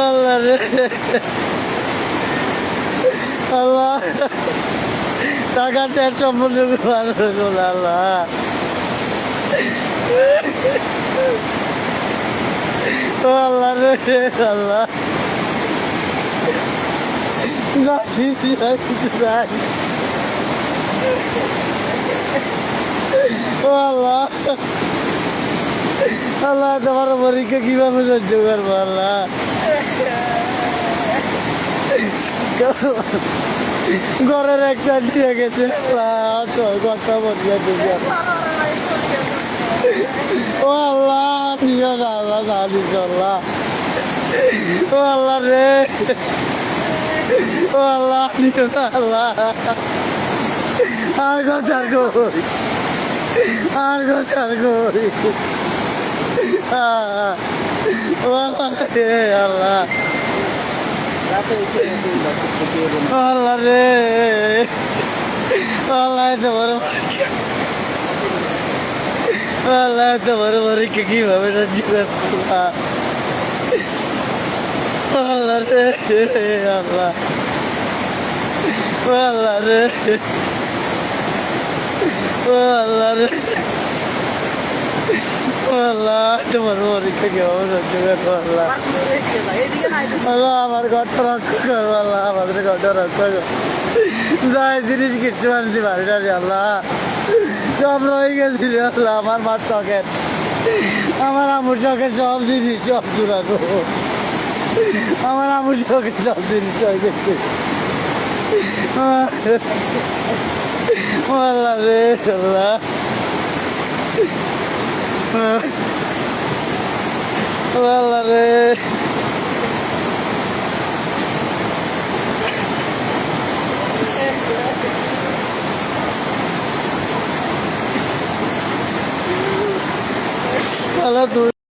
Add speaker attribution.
Speaker 1: আল্লাহ রে আল্লাহ টাকা শেষ সম্পূর্ণ আল্লাহ ও আল্লাহ রে আল্লাহ কিছু নাই ও আল্লাহ আল্লাহ তোমার পরীক্ষা কিভাবে সহ্য করবো আল্লাহ ঘরের এক সাইড দিয়ে গেছে কথা বলিয়া দিবে ও আল্লাহ নিও না আল্লাহ জানিস আল্লাহ ও আল্লাহ রে ও আল্লাহ নিও না আল্লাহ আর গোছার কই আর গোছার কই ও আল্লাহ রে আল্লাহ আল্লাহ রে আল্লাহ তোমার আল্লাহ তোমার পরীক্ষা কিভাবে সহ্য করবো আল্লাহ রে আল্লাহ আল্লাহ রে আল্লাহ রে আল্লাহ তোমার পরীক্ষা কিভাবে সহ্য করবো আল্লাহ আল্লাহ আমার ঘরটা রক্ষা করবো আল্লাহ আমাদের ঘরটা রক্ষা করবো যাই জিনিস কিচ্ছু আনতে পারি না রে আল্লাহ সব রয়ে গেছিল আল্লাহ আমার মার শখের আমার আমুর শখের সব জিনিস সব চুরানো আমার আমুর শখের সব জিনিস হয়ে গেছে আল্লাহ রে আল্লাহ আল্লাহ রে আল্লাহ